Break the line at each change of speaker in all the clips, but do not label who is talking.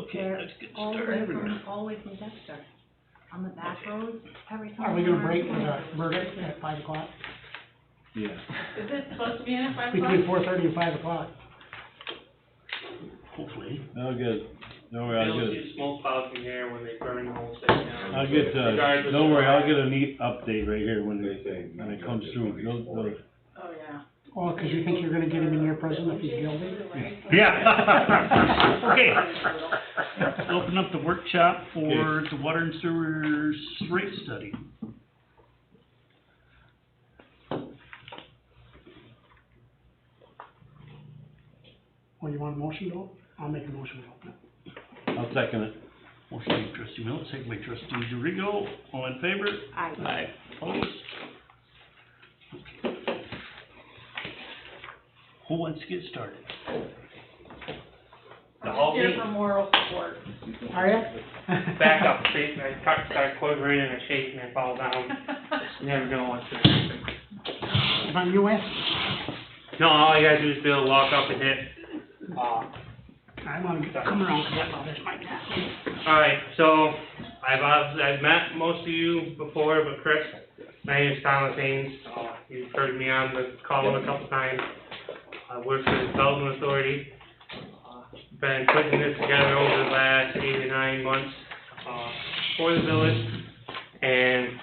Okay, let's get
all the way
started.
from Dexter, on the back roads, every time.
Are we gonna break with a verdict at 5 o'clock?
Yeah.
Is it supposed to be in at 5 o'clock?
Between 4:30 and 5 o'clock.
Hopefully.
I'll get, don't worry, I'll
You'll
get,
see smoke clouds in here when they burn the whole thing down.
I'll get,
Regardless
don't
of
worry, I'll
where-
get a neat update right here when it comes through.
Oh, yeah.
Oh, 'cause you think you're gonna get him in your prison if he's guilty?
Yeah. Okay. Let's open up the workshop for the water and sewers rate study.
Well, you want a motion to? I'll make a motion to open it.
I'll second it.
Motion by trustee Mills, second by trustee DeRigo. All in favor?
Aye.
Opposed? Okay. Who wants to get started?
The
I'm
whole
here
thing?
for moral support.
Are ya?
Back up, see, I start quivering and I shake and I fall down. It's never gonna want to happen.
Is that you, Wes?
No, all you gotta do is be able to walk up and hit.
I wanna come around, 'cause that's all this mic now.
Alright, so I've met most of you before, but Chris, my name is Thomas Haynes. You've heard me on the call a couple times. I work for the Development Authority. Been putting this together over the last 8 or 9 months for the village. And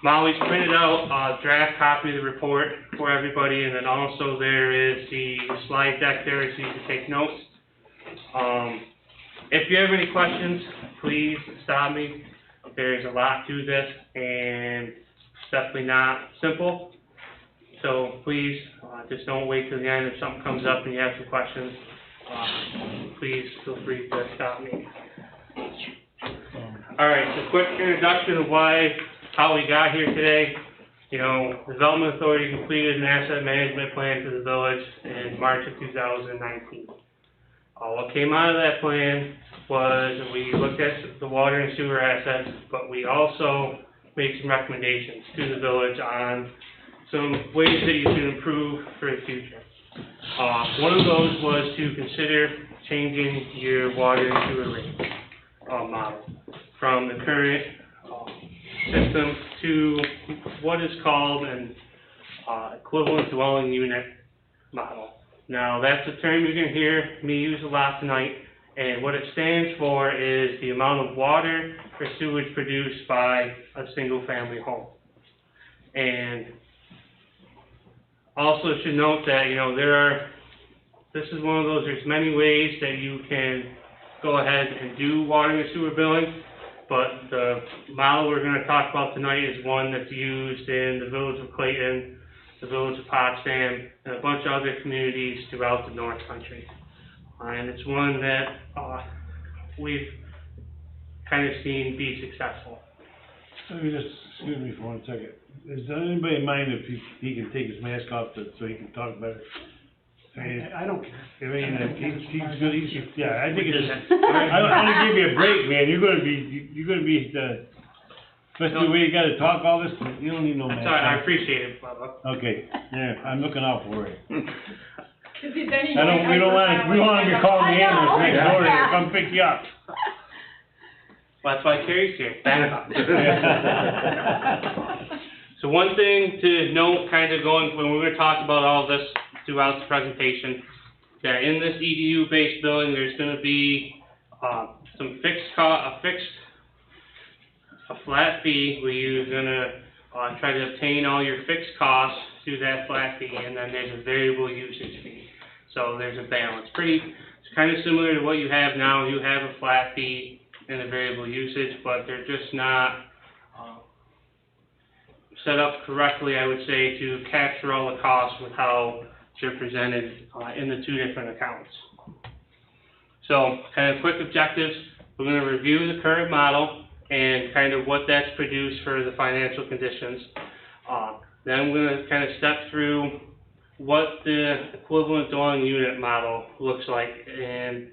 Molly's printed out a draft copy of the report for everybody, and then also there is the slide deck there so you can take notes. If you have any questions, please stop me. There's a lot to this, and it's definitely not simple. So please, just don't wait till the end. If something comes up and you have some questions, please feel free to stop me. Alright, so quick introduction of how we got here today. You know, the Development Authority completed an asset management plan for the village in March of 2019. What came out of that plan was we looked at the water and sewer assets, but we also made some recommendations to the village on some ways that you can improve for the future. One of those was to consider changing your water and sewer rate model from the current system to what is called an equivalent dwelling unit model. Now, that's a term you're going to hear me use a lot tonight, and what it stands for is the amount of water or sewage produced by a single-family home. And also should note that, you know, this is one of those, there's many ways that you can go ahead and do water and sewer billing, but the model we're going to talk about tonight is one that's used in the village of Clayton, the village of Potsdam, and a bunch of other communities throughout the North Country. And it's one that we've kind of seen be successful.
Let me just, excuse me for 1 second. Is there anybody in mind if he can take his mask off so he can talk better?
I don't care.
I mean, he's good, yeah, I think it's, I want to give you a break, man, you're gonna be, especially the way you gotta talk all this, you don't need no mask.
Sorry, I appreciate it, Bubba.
Okay, yeah, I'm looking out for it.
Then
We want to call the ambulance next door to come pick you up.
Well, that's why Carrie's here. So one thing to note, kind of going, when we're going to talk about all this throughout the presentation, that in this EDU-based billing, there's going to be some a flat fee where you're going to try to obtain all your fixed costs through that flat fee, and then there's a variable usage fee. So there's a balance. It's kind of similar to what you have now. You have a flat fee and a variable usage, but they're just not set up correctly, I would say, to capture all the costs with how they're presented in the two different accounts. So, kind of quick objectives. We're going to review the current model and kind of what that's produced for the financial conditions. Then we're going to kind of step through what the equivalent dwelling unit model looks like and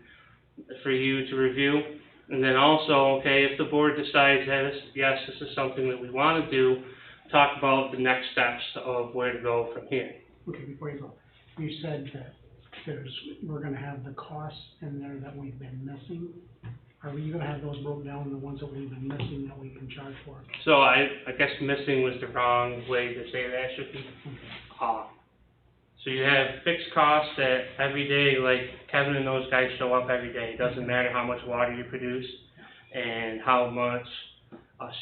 for you to review. And then also, okay, if the board decides that yes, this is something that we want to do, talk about the next steps of where to go from here.
Okay, before you go, you said that we're gonna have the costs in there that we've been missing. Are we gonna have those broken down, the ones that we've been missing that we can charge for?
So I guess missing was the wrong way to say that, should be. So you have fixed costs that every day, like Kevin and those guys show up every day. It doesn't matter how much water you produce and how much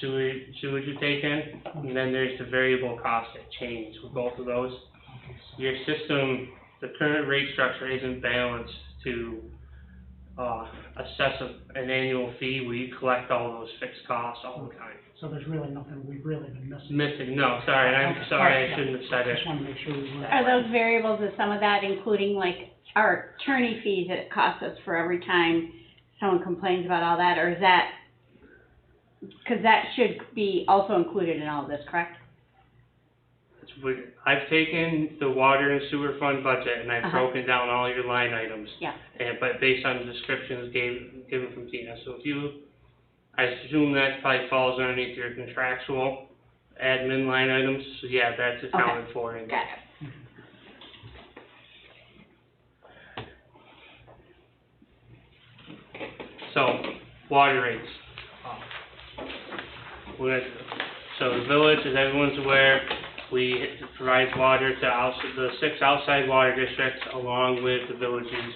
sewage you take in. And then there's the variable costs that change with both of those. Your system, the current rate structure isn't balanced to assess an annual fee where you collect all those fixed costs all the time.
So there's really nothing we've really been missing.
Missing, no, sorry, I'm sorry, I shouldn't have said it.
Just wanna make sure we were.
Are those variables, is some of that including like our attorney fees that it costs us for every time someone complains about all that, or is that, cause that should be also included in all of this, correct?
I've taken the water and sewer fund budget and I've
Uh-huh.
broken down all your line items.
Yeah.
But based on the descriptions given from Tina, so if you, I assume that probably falls underneath your contractual admin line items, so yeah, that's accounted for in
Got
there.
it.
So, water rates. So the village, as everyone's aware, we provide water to the 6 outside water districts along with the village users.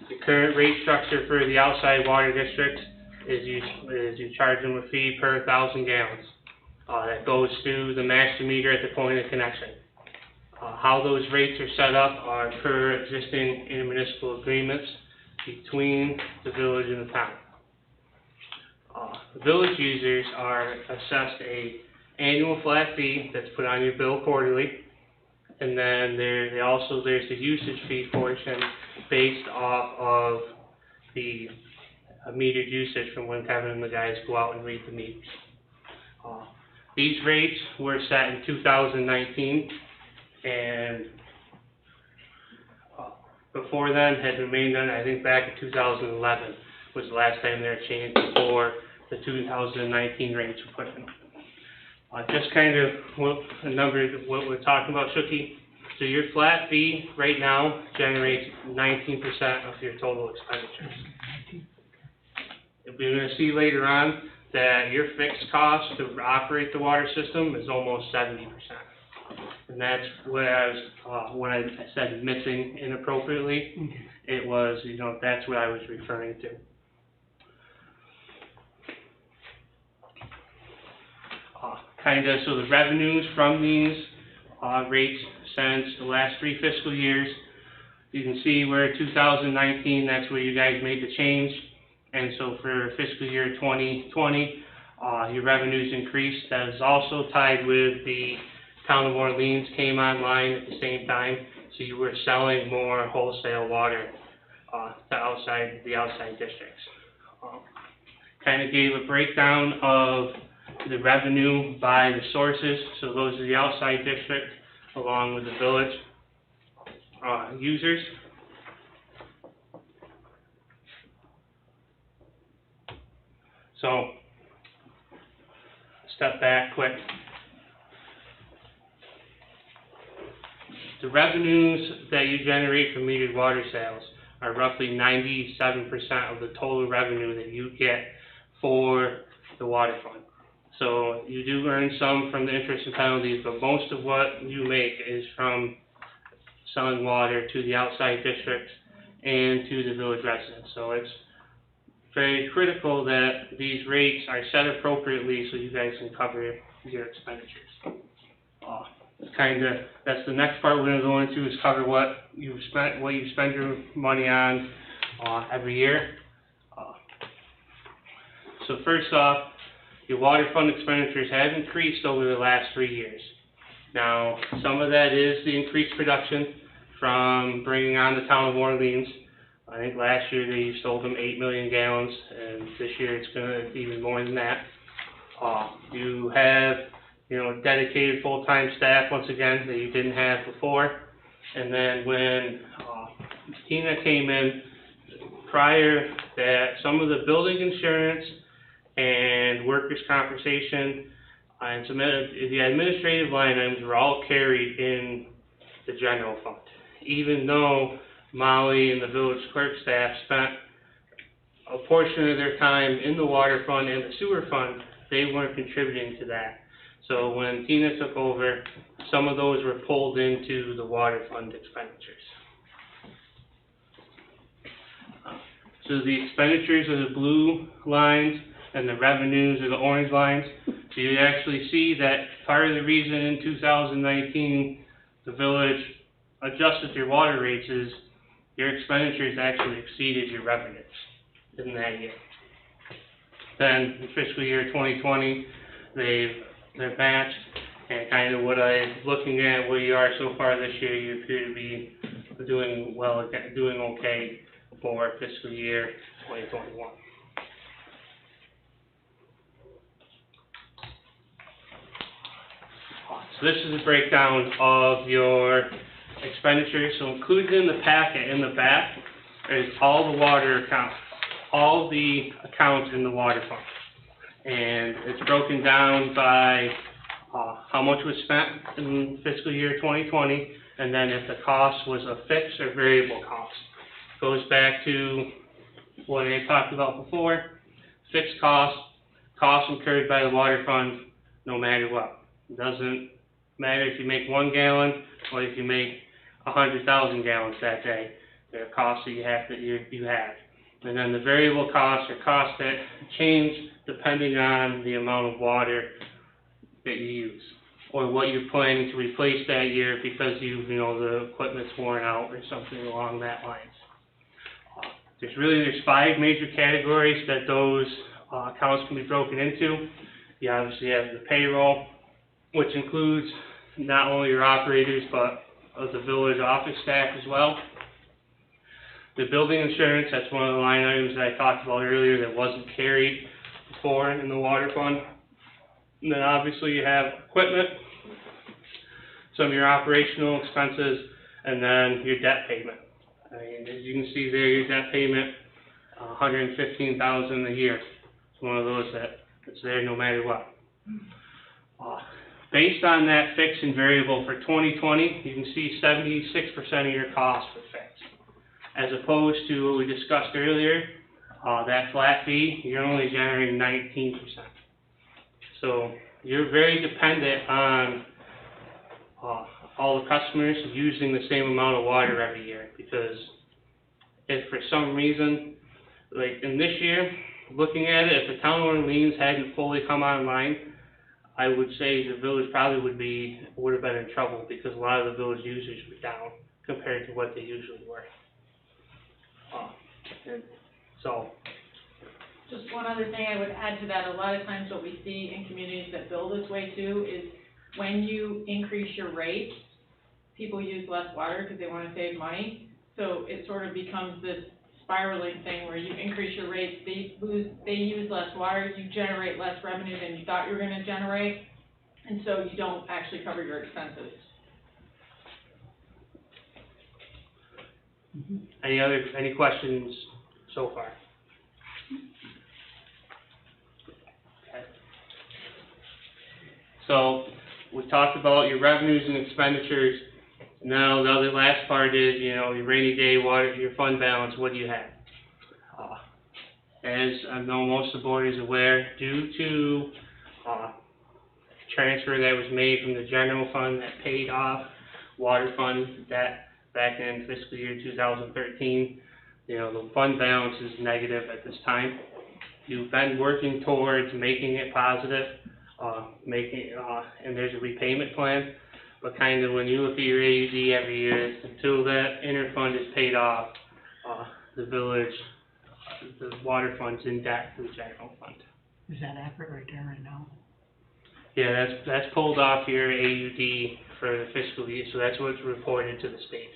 The current rate structure for the outside water districts is you charge them a fee per 1,000 gallons. That goes to the master meter at the point of connection. How those rates are set up are per existing intermunicipal agreements between the village and the town. The village users are assessed a annual flat fee that's put on your bill quarterly, and then there's the usage fee portion based off of the metered usage from when Kevin and the guys go out and read the meters. These rates were set in 2019, and before then had remained on, I think back in 2011 was the last time they were changed before the 2019 rates were put in. Just kind of what we're talking about, Shooky. So your flat fee right now generates 19% of your total expenditures. We're going to see later on that your fixed cost to operate the water system is almost 70%. And that's what when I said missing inappropriately, it was, that's what I was referring to. So the revenues from these rates since the last 3 fiscal years, you can see where 2019, that's where you guys made the change. And so for fiscal year 2020, your revenues increased. That is also tied with the town of Orleans came online at the same time. So you were selling more wholesale water to the outside districts. Kind of gave a breakdown of the revenue by the sources. So those are the outside district along with the village users. So, step back quick. The revenues that you generate from metered water sales are roughly 97% of the total revenue that you get for the water fund. So you do earn some from the interest and penalties, but most of what you make is from selling water to the outside districts and to the village residents. So it's very critical that these rates are set appropriately so you guys can cover your expenditures. That's the next part we're going to go into is cover what you spend your money on every year. So first off, your water fund expenditures have increased over the last 3 years. Now, some of that is the increased production from bringing on the town of Orleans. I think last year they sold them 8 million gallons, and this year it's going to be even more than that. You have, dedicated full-time staff once again that you didn't have before. And then when Tina came in, prior that some of the building insurance and workers' compensation and some of the administrative line items were all carried in the general fund, even though Molly and the village clerk staff spent a portion of their time in the water fund and the sewer fund, they weren't contributing to that. So when Tina took over, some of those were pulled into the water fund expenditures. So the expenditures are the blue lines and the revenues are the orange lines. So you actually see that part of the reason in 2019 the village adjusted your water rates is your expenditures actually exceeded your revenues in that year. Then in fiscal year 2020, they're matched, and kind of what I'm looking at where you are so far this year, you appear to be doing well, doing okay for fiscal year 2021. So this is a breakdown of your expenditures. So included in the packet in the back is all the water accounts, all the accounts in the water fund. And it's broken down by how much was spent in fiscal year 2020, and then if the cost was a fixed or variable cost. Goes back to what I talked about before, fixed costs incurred by the water fund no matter what. It doesn't matter if you make 1 gallon or if you make 100,000 gallons that day. There are costs that you have. And then the variable costs are costs that change depending on the amount of water that you use or what you're planning to replace that year because the equipment's worn out or something along that lines. There's 5 major categories that those accounts can be broken into. You obviously have the payroll, which includes not only your operators but the village office staff as well. The building insurance, that's one of the line items that I talked about earlier that wasn't carried before in the water fund. And then obviously you have equipment, some of your operational expenses, and then your debt payment. As you can see there, your debt payment, $115,000 a year. It's one of those that's there no matter what. Based on that fixed and variable for 2020, you can see 76% of your costs were fixed. As opposed to what we discussed earlier, that flat fee, you're only generating 19%. So you're very dependent on all the customers using the same amount of water every year, because if for some reason, like in this year, looking at it, if the town of Orleans hadn't fully come online, I would say the village probably would have been in trouble because a lot of the village users were down compared to what they usually were. So.
Just one other thing I would add to that, a lot of times what we see in communities that build this way too is when you increase your rates, people use less water because they want to save money. So it sort of becomes this spiraling thing where you increase your rates, they use less water, you generate less revenue than you thought you were going to generate, and so you don't actually cover your expenses.
Any questions so far? Okay. So we talked about your revenues and expenditures. Now the last part is, your rainy day water, your fund balance. What do you have? As I know most of the board is aware, due to transfer that was made from the general fund that paid off water fund that back in fiscal year 2013, the fund balance is negative at this time. You've been working towards making it positive, and there's a repayment plan. But kind of when you look at your AUD every year, until that interfund is paid off, the village, the water fund's in debt to the general fund.
Is that accurate right there, right now?
Yeah, that's pulled off your AUD for the fiscal year, so that's what's reported to the state.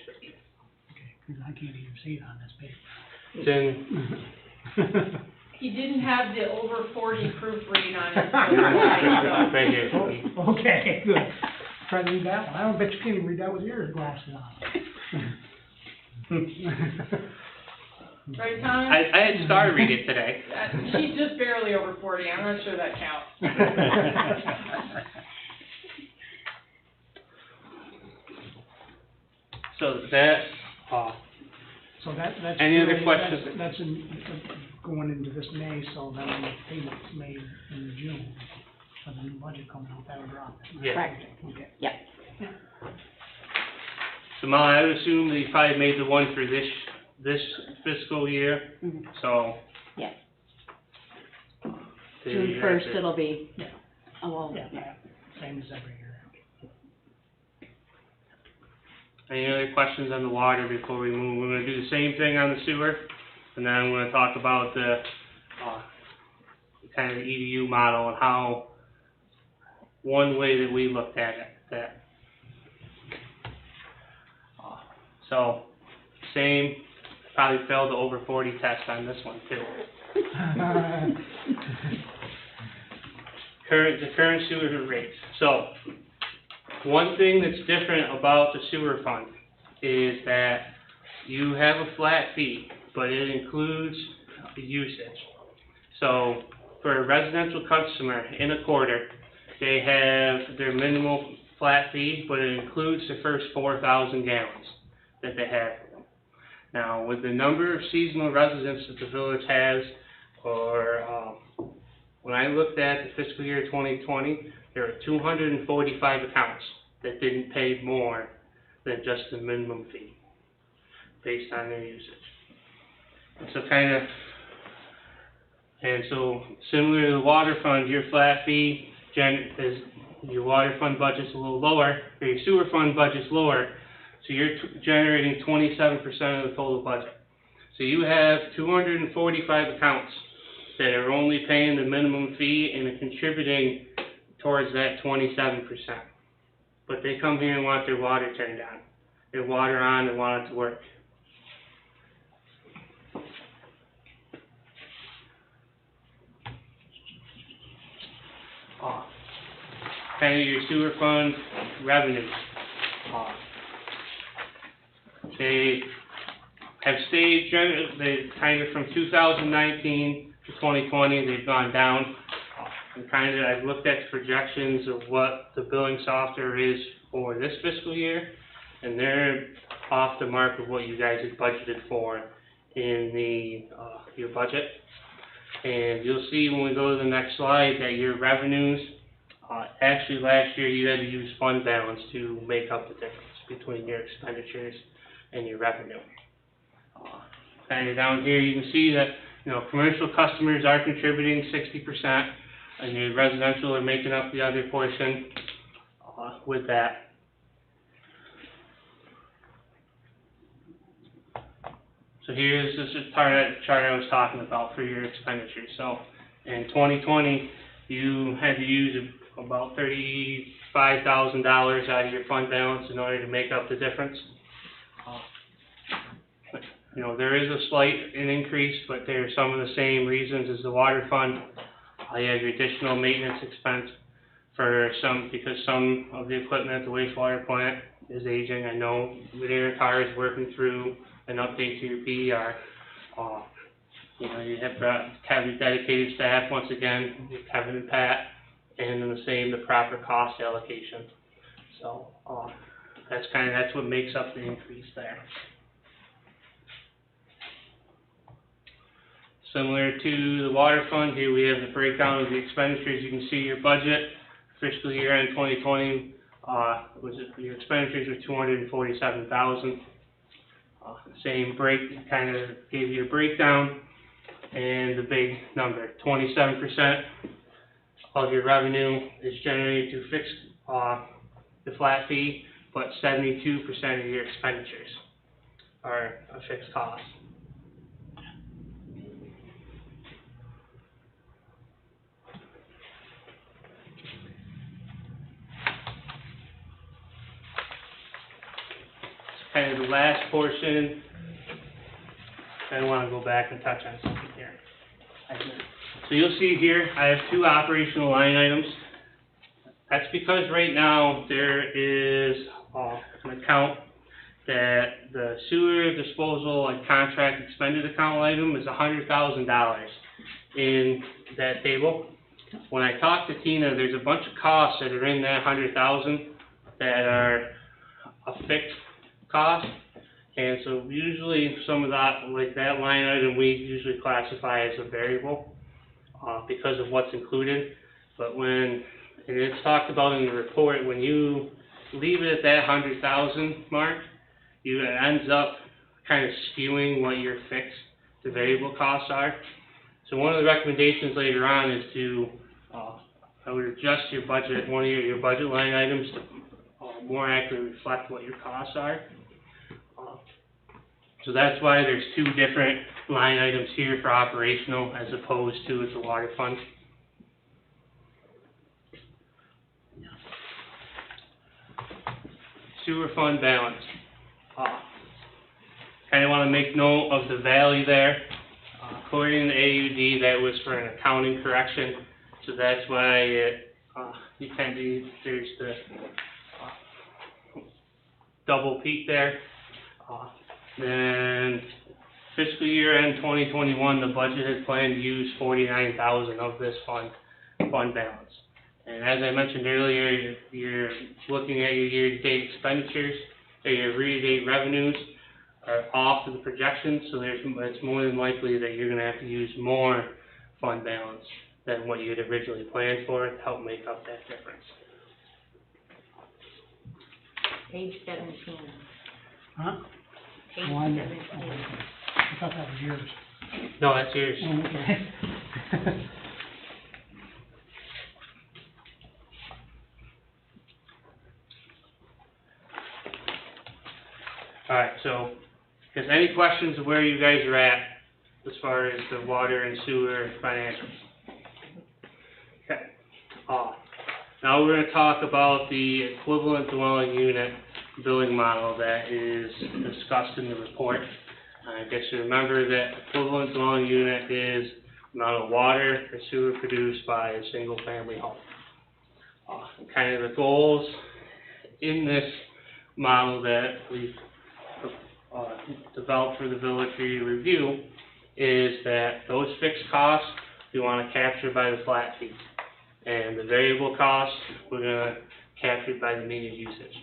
Okay, because I can't even see it on this page.
It's in,
He didn't have the over 40 proofread on it.
right here.
Okay, good. Try to read that one. I don't bet you can't even read that with your glasses on.
Right, Tom?
I had Star read it today.
She's just barely over 40. I'm not sure that counts.
So that's,
So that's.
Any other
really-
questions?
That's going going into this May, so then when the payment's made in June, for the new budget coming out, that would drop it.
Yeah.
Correct.
Okay.
Yep.
So Molly, I would assume that you probably made the one for this fiscal year,
Mhm.
so.
Yeah.
So
June
you have
first,
to-
it'll be,
Yeah.
oh, well,
Yeah,
yeah.
same as every year.
Any other questions on the water before we move? We're gonna do the same thing on the sewer, and then I'm gonna talk about the, kind of the EDU model and how, one way that we looked at it, that. So, same, probably failed the over 40 test on this one too. The current sewer rates. So, one thing that's different about the sewer fund is that you have a flat fee, but it includes the usage. So, for a residential customer in a quarter, they have their minimal flat fee, but it includes the first 4,000 gallons that they have. Now, with the number of seasonal residents that the village has, or when I looked at the fiscal year 2020, there were 245 accounts that didn't pay more than just the minimum fee based on their usage. And so similar to the water fund, your flat fee is, your water fund budget's a little lower, or your sewer fund budget's lower, so you're generating 27% of the total budget. So you have 245 accounts that are only paying the minimum fee and are contributing towards that 27%. But they come here and want their water turned on, their water on, and want it to work. Kind of your sewer fund revenues. They have stayed, they kind of from 2019 to 2020, they've gone down. And kind of, I've looked at projections of what the billing software is for this fiscal year, and they're off the mark of what you guys had budgeted for in the, your budget. And you'll see when we go to the next slide that your revenues, actually last year you had to use fund balance to make up the difference between your expenditures and your revenue. Kind of down here you can see that, you know, commercial customers are contributing 60%, and your residential are making up the other portion with that. So here's this chart I was talking about for your expenditures. So in 2020, you had to use about $35,000 out of your fund balance in order to make up the difference. You know, there is a slight increase, but they're some of the same reasons as the water fund. You have your additional maintenance expense for because some of the equipment at the wastewater plant is aging. I know Linear Car is working through an update to your PER. You know, you have to have your dedicated staff once again, Kevin and Pat, and then the proper cost allocation. So that's what makes up the increase there. Similar to the water fund, here we have the breakdown of the expenditures. You can see your budget, fiscal year end 2020, your expenditures were $247,000. Same kind of gave you a breakdown, and the big number, 27% of your revenue is generated to fix the flat fee, but 72% of your expenditures are a fixed cost. Kind of the last portion, I want to go back and touch on something here. So you'll see here, I have two operational line items. That's because right now there is an account that the sewer disposal and contract expended account item is $100,000 in that table. When I talked to Tina, there's a bunch of costs that are in that $100,000 that are a fixed cost, And so usually some of that, like that line item, we usually classify as a variable, because of what's included. But when, and it's talked about in the report, when you leave it at that 100,000 mark, it ends up kind of skewing what your fixed to variable costs are. So one of the recommendations later on is to, I would adjust your budget, one of your budget line items to more accurately reflect what your costs are. So that's why there's two different line items here for operational as opposed to the water fund. Sewer fund balance. Kind of want to make note of the value there. According to AUD, that was for an accounting correction, so that's why it, there's the double peak there. Then fiscal year end 2021, the budget had planned to use 49,000 of this fund balance. And as I mentioned earlier, you're looking at your year-to-date expenditures, or your year-to-date revenues are off of the projections, so it's more than likely that you're going to have to use more fund balance than what you had originally planned for to help make up that difference.
Page 17.
Huh?
Page
One.
17.
I thought that was yours.
No, that's yours.
Oh, okay.
Alright, so, is any questions of where you guys are at as far as the water and sewer financials? Okay. Now we're going to talk about the equivalent dwelling unit billing model that is discussed in the report. I guess you remember that equivalent dwelling unit is the amount of water or sewer produced by a single family home. Kind of the goals in this model that we've developed for the village for you to review is that those fixed costs we want to capture by the flat fee, and the variable costs we're going to capture by the metered usage.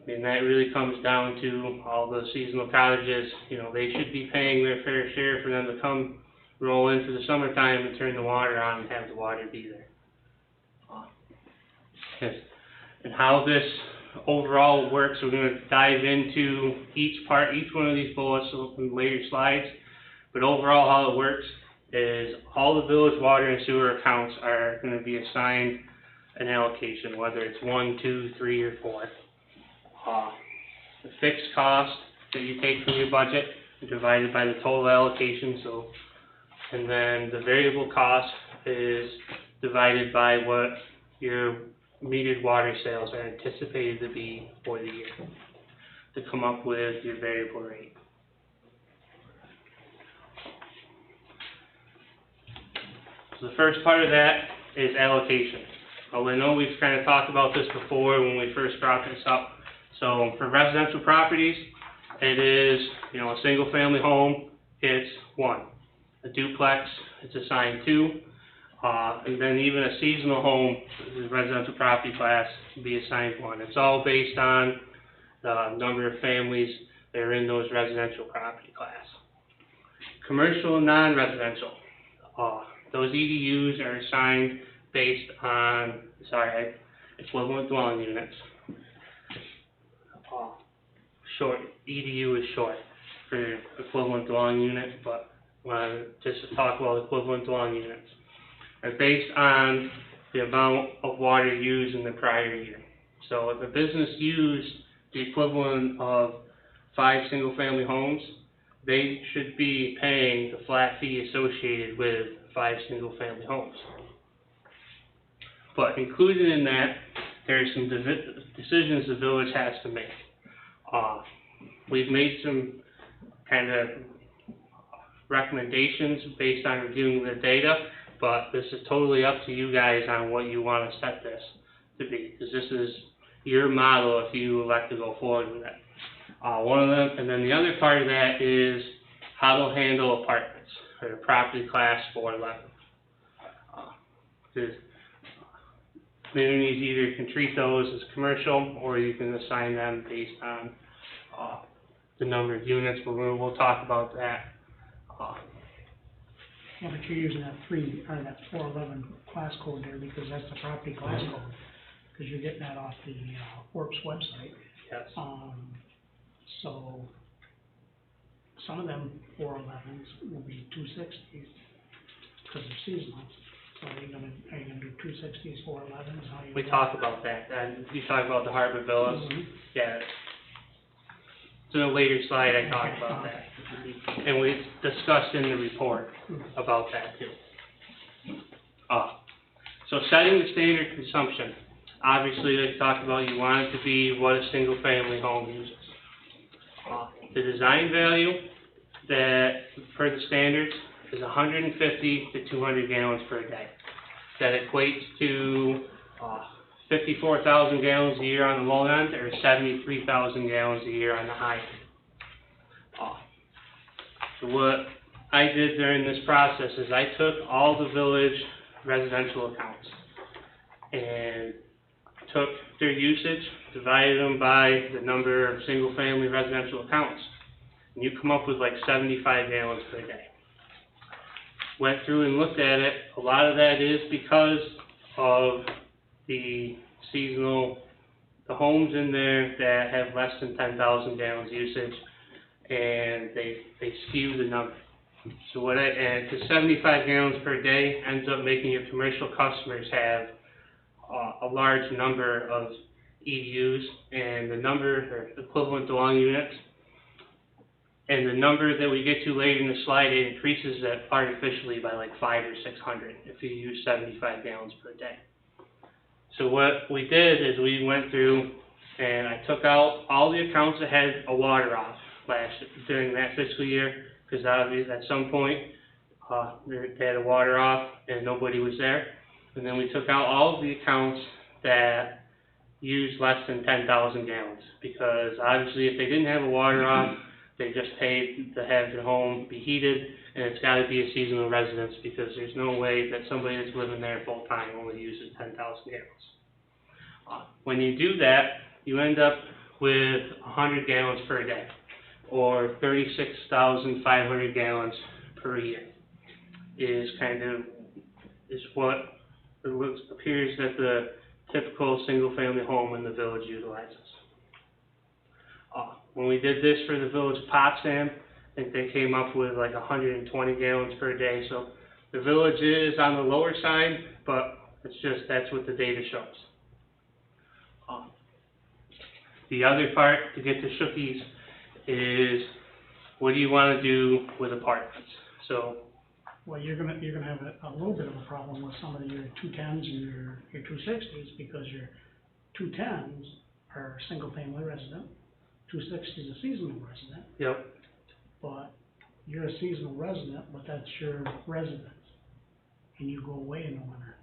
And that really comes down to all the seasonal cottages. You know, they should be paying their fair share for them to come roll into the summertime and turn the water on and have the water be there. And how this overall works, we're going to dive into each one of these bullets in later slides. But overall, how it works is all the village water and sewer accounts are going to be assigned an allocation, whether it's 1, 2, 3, or 4. The fixed cost that you take from your budget is divided by the total allocation. So, and then the variable cost is divided by what your metered water sales are anticipated to be for the year to come up with your variable rate. So the first part of that is allocation. I know we've kind of talked about this before when we first brought this up. So for residential properties, it is, you know, a single family home, it's 1. A duplex, it's assigned 2. And then even a seasonal home, the residential property class, can be assigned 1. It's all based on the number of families that are in those residential property class. Commercial and non-residential, those EDUs are assigned based on, equivalent dwelling units. Short, EDU is short for equivalent dwelling unit, but just to talk about equivalent dwelling units, are based on the amount of water used in the prior year. So if a business used the equivalent of 5 single-family homes, they should be paying the flat fee associated with 5 single-family homes. But included in that, there's some decisions the village has to make. We've made some kind of recommendations based on reviewing the data, but this is totally up to you guys on what you want to set this to be, because this is your model if you elect to go forward with it. One of them, and then the other part of that is how to handle apartments, or property class 411. Because communities either can treat those as commercial, or you can assign them based on the number of units, but we'll talk about that.
Yeah, but you're using that 411 class code there because that's the property class code, because you're getting that off the, Corp's website.
Yes.
So, some of them 411s will be 260s, because they're seasonal. So are you gonna do 260s, 411s, how you?
We talk about that, and you talk about the Harbor Villas, yeah. So in a later slide, I talk about that. And we discussed in the report about that too. So setting the standard consumption, obviously, like I talked about, you want it to be what a single-family home uses. The design value that, per the standards, is 150 to 200 gallons per day. That equates to 54,000 gallons a year on the low end, or 73,000 gallons a year on the high end. So what I did during this process is I took all the village residential accounts and took their usage, divided them by the number of single-family residential accounts, and you come up with like 75 gallons per day. Went through and looked at it. A lot of that is because of the seasonal, the homes in there that have less than 10,000 gallons usage, and they skew the number. So and the 75 gallons per day ends up making your commercial customers have a large number of EDUs, and the number, or equivalent dwelling units, and the number that we get to later in the slide, it increases that artificially by like 500 or 600 if you use 75 gallons per day. So what we did is we went through and I took out all the accounts that had a water off during that fiscal year, because obviously at some point they had a water off and nobody was there. And then we took out all of the accounts that used less than 10,000 gallons, because obviously if they didn't have a water off, they just paid to have their home be heated, and it's got to be a seasonal residence, because there's no way that somebody that's living there full time only uses 10,000 gallons. When you do that, you end up with 100 gallons per day, or 36,500 gallons per year. Is what it appears that the typical single-family home in the village utilizes. When we did this for the village of Potsdam, I think they came up with like 120 gallons per day. So the village is on the lower side, but that's what the data shows. The other part to get to Shookies is, what do you want to do with apartments? So,
well, you're gonna have a little bit of a problem with some of your 210s and your 260s, because your 210s are single-family resident, 260 is a seasonal resident.
yep.
But you're a seasonal resident, but that's your residence, and you go away in the winter.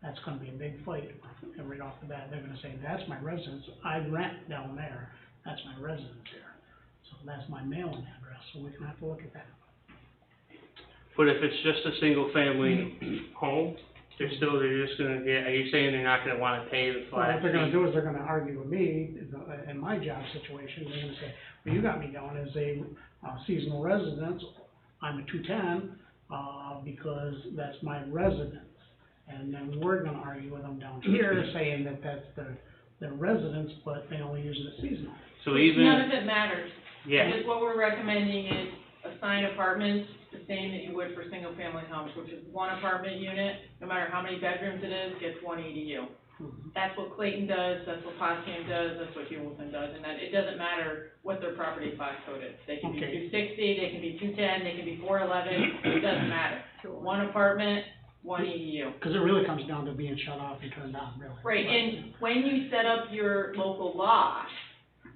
That's gonna be a big fight, and right off the bat, they're gonna say, that's my residence, I rent down there, that's my residence there. So that's my mailing address, so we're gonna have to look at that.
But if it's just a single-family home, they're just gonna get, are you saying they're not gonna wanna pay the
Well,
flat
what they're gonna
fee?
do is they're gonna argue with me, in my job situation, they're gonna say, well, you got me down as a seasonal residence, I'm a 210, because that's my residence. And then we're gonna argue with them down here, saying that that's their residence, but they only use it seasonal.
So even,
None of it matters.
yeah,
Just what we're recommending is assign apartments the same that you would for single-family homes, which is one apartment unit, no matter how many bedrooms it is, gets one EDU. That's what Clayton does, that's what Potsdam does, that's what Hewelton does, and that it doesn't matter what their property class code is. They can be
Okay.
260, they can be 210, they can be 411, it doesn't matter. One apartment, one EDU.
Because it really comes down to being shut off and turned on, really.
Right, and when you set up your local law,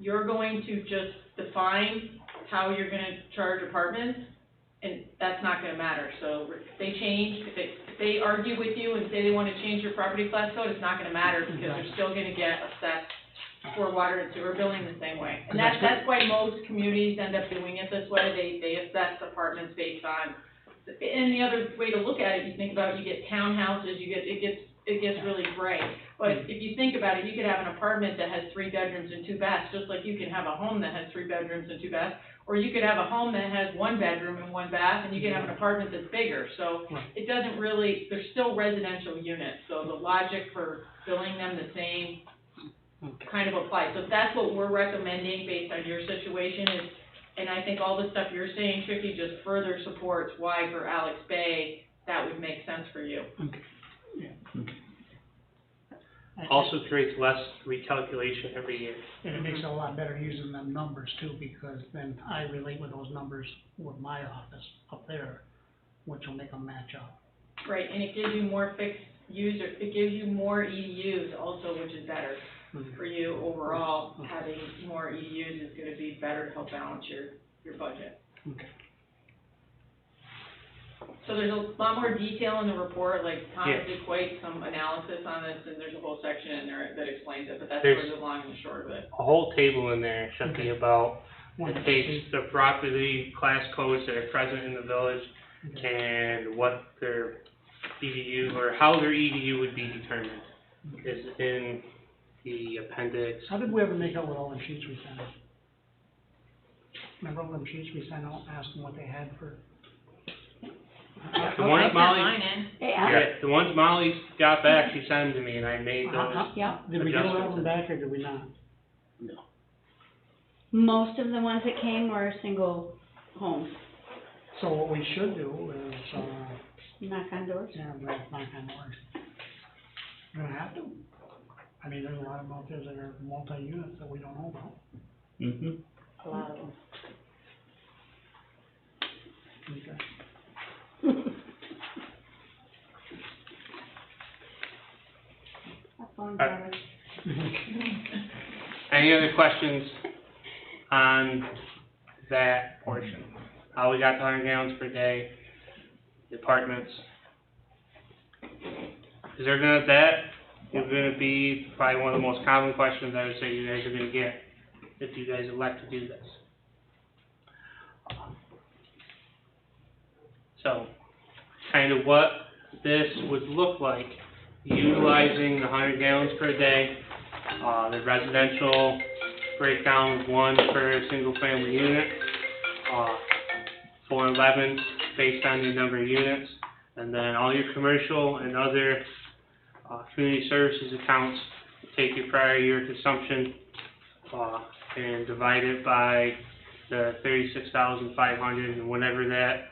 you're going to just define how you're gonna charge apartments, and that's not gonna matter. So if they change, if they argue with you and say they wanna change your property class code, it's not gonna matter, because they're still gonna get assessed for water and sewer billing the same way. And that's why most communities end up doing it this way, they assess apartments based on, and the other way to look at it, you think about, you get townhouses, it gets it gets really gray. But if you think about it, you could have an apartment that has 3 bedrooms and 2 baths, just like you can have a home that has 3 bedrooms and 2 baths. Or you could have a home that has 1 bedroom and 1 bath, and you could have an apartment that's bigger. So
Right.
it doesn't really, they're still residential units, so the logic for billing them the same
Okay.
kind of applies. So that's what we're recommending based on your situation is, and I think all the stuff you're saying, Tricky, just further supports why for Alex Bay, that would make sense for you.
Okay, yeah.
Also creates less recalculation every year.
And it makes it a lot better using them numbers too, because then I relate with those numbers with my office up there, which will make them match up.
Right, and it gives you more fixed user, it gives you more EDUs also, which is better for you overall. Having more EDUs is gonna be better to help balance your budget.
Okay.
So there's a lot more detail in the report, like Tom
Yeah.
did quite some analysis on this, and there's a whole section in there that explains it, but that's
There's-
sort of the long and the short of it.
A whole table in there should be about,
One
it
of
takes the property class codes that are present in the village
Okay.
and what their EDU, or how their EDU would be determined, is in the appendix.
How did we ever make out with all the sheets we sent out? Remember all them sheets we sent out, asking what they had for?
The ones Molly,
Yeah,
yeah, the ones Molly got back, she sent them to me and I made those.
yeah.
Did we get all of
Adjustments.
them back or did we not?
Most of the ones that came were single homes,
So what we should do is,
knock on doors.
yeah, knock on doors. We're gonna have to. I mean, there's a lot of them out there that are multi-units that we don't know about.
Mm-hmm.
A lot of them.
Okay.
That's one problem.
Any other questions on that portion? How we got to 100 gallons per day, the apartments? Is there that is gonna be probably one of the most common questions I would say you guys are gonna get if you guys elect to do this. So, kind of what this would look like, utilizing the 100 gallons per day, the residential breakdown of 1 per single family unit, 411 based on your number of units, and then all your commercial and other community services accounts, take your prior year consumption and divide it by the 36,500 and whatever that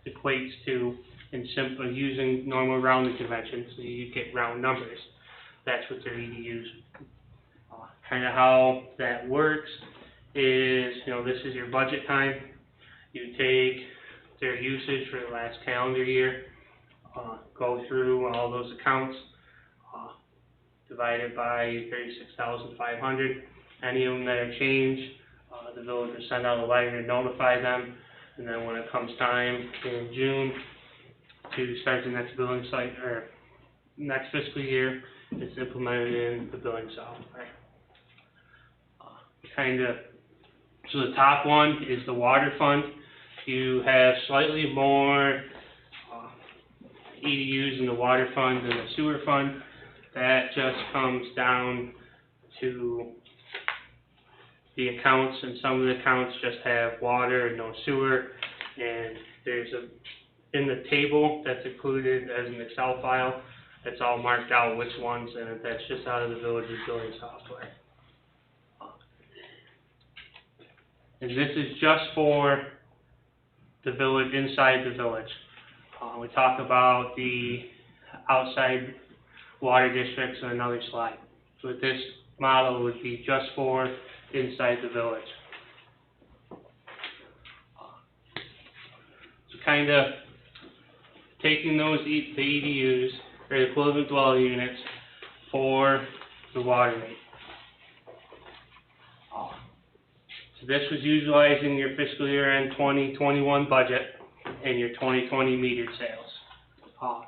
equates to, in simple, using normal rounding convention, so you get round numbers. That's what their EDUs. Kind of how that works is, this is your budget time. You take their usage for the last calendar year, go through all those accounts, divide it by 36,500. Any of them that are changed, the village will send out a letter to notify them, and then when it comes time in June to start the next billing cycle, or next fiscal year, it's implemented in the billing software. So the top one is the water fund. You have slightly more EDUs in the water fund than the sewer fund. That just comes down to the accounts, and some of the accounts just have water and no sewer, and there's in the table that's included as an Excel file, it's all marked out which ones, and that's just out of the village's billing software. And this is just for the village, inside the village. We talk about the outside water districts in another slide. So this model would be just for inside the village. So kind of taking those the EDUs, or the equivalent dwelling units, for the water rate. So this was utilizing your fiscal year end 2021 budget and your 2020 metered sales.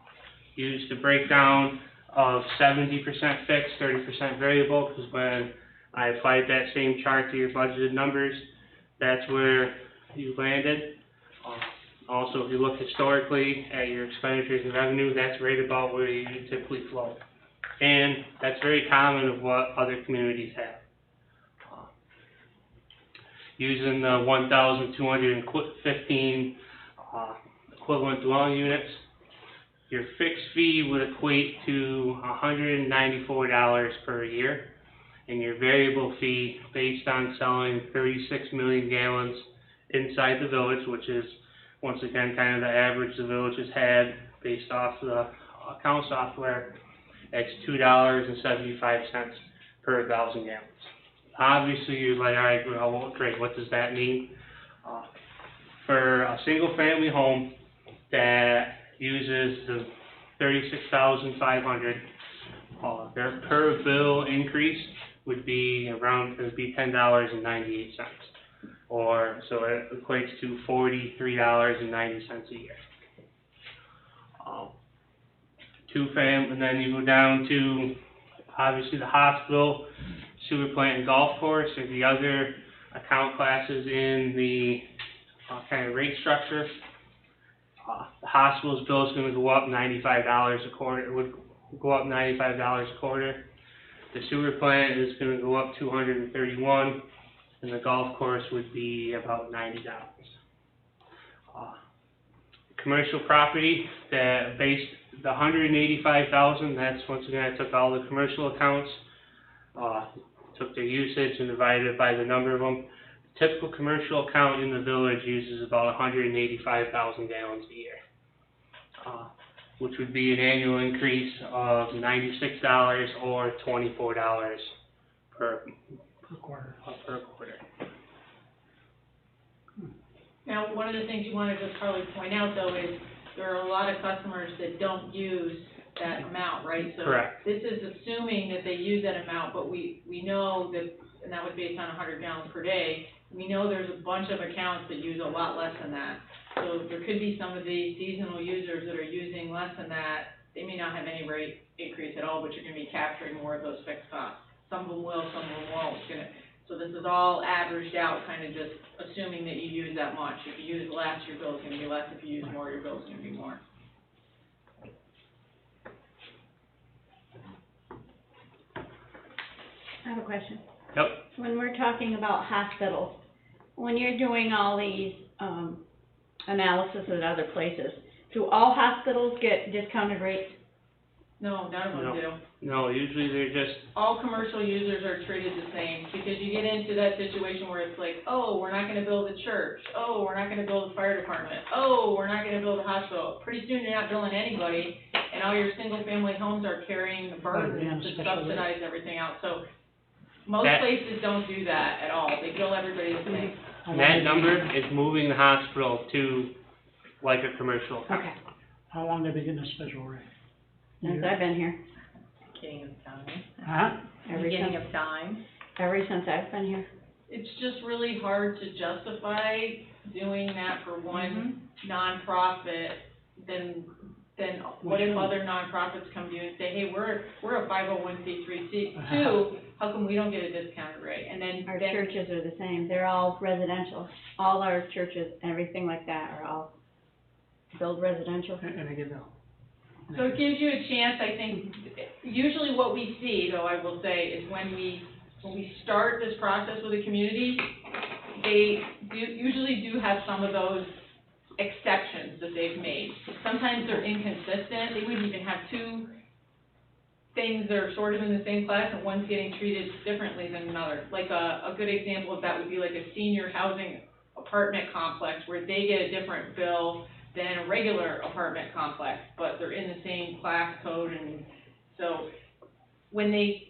Used the breakdown of 70% fixed, 30% variable, because when I applied that same chart to your budgeted numbers, that's where you landed. Also, if you look historically at your expenditures and revenue, that's right about where you typically flow. And that's very common of what other communities have. Using the 1,215 equivalent dwelling units, your fixed fee would equate to $194 per year, and your variable fee, based on selling 36 million gallons inside the village, which is, once again, kind of the average the village has had based off the account software, it's $2.75 per 1,000 gallons. Obviously, you're like, all right, well, great, what does that mean? For a single-family home that uses the 36,500, their per bill increase would be $10.98, or so it equates to $43.90 a year. And then you go down to obviously the hospital, sewer plant, and golf course, or the other account classes in the kind of rate structure. The hospital's bill is going to go up $95 a quarter. It would go up $95 a quarter. The sewer plant is going to go up $231, and the golf course would be about $90. Commercial property that based the $185,000. That's once again I took all the commercial accounts, took their usage and divided it by the number of them. The typical commercial account in the village uses about 185,000 gallons a year, which would be an annual increase of $96 or $24 per quarter.
Now, one of the things you wanted to probably point out though is there are a lot of customers that don't use that amount, right?
Correct.
So this is assuming that they use that amount, but we know that, and that was based on 100 gallons per day, we know there's a bunch of accounts that use a lot less than that. So there could be some of these seasonal users that are using less than that. They may not have any rate increase at all, but you're going to be capturing more of those fixed costs. Some of them will, some of them won't. So this is all averaged out, kind of just assuming that you use that much. If you use less, your bill's going to be less. If you use more, your bill's going to be more.
I have a question.
Yep.
When we're talking about hospitals, when you're doing all these, analysis at other places, do all hospitals get discounted rates?
No, none of them do.
No, usually they're just,
All commercial users are treated the same, because you get into that situation where it's like, oh, we're not gonna build a church, oh, we're not gonna build a fire department, oh, we're not gonna build a hospital. Pretty soon you're not billing anybody, and all your single-family homes are carrying the burden to subsidize everything else. So most places don't do that at all. They bill everybody the same.
that number is moving the hospital to like a commercial account.
Okay,
How long have they been getting a special rate?
since I've been here,
Beginning of time.
Huh?
Beginning of time.
ever since I've been here.
It's just really hard to justify doing that for one nonprofit, then what if other nonprofits come to you and say, hey, we're a 501c3 too, how come we don't get a discounted rate? And then
Our churches are the same, they're all residential, all our churches, everything like that are all built residential.
And they get the.
So it gives you a chance, I think, usually what we see, though, I will say, is when we start this process with a community, they usually do have some of those exceptions that they've made. Sometimes they're inconsistent. They would even have two things that are sort of in the same class, and one's getting treated differently than another. Like a good example of that would be like a senior housing apartment complex where they get a different bill than a regular apartment complex, but they're in the same class code. And so when they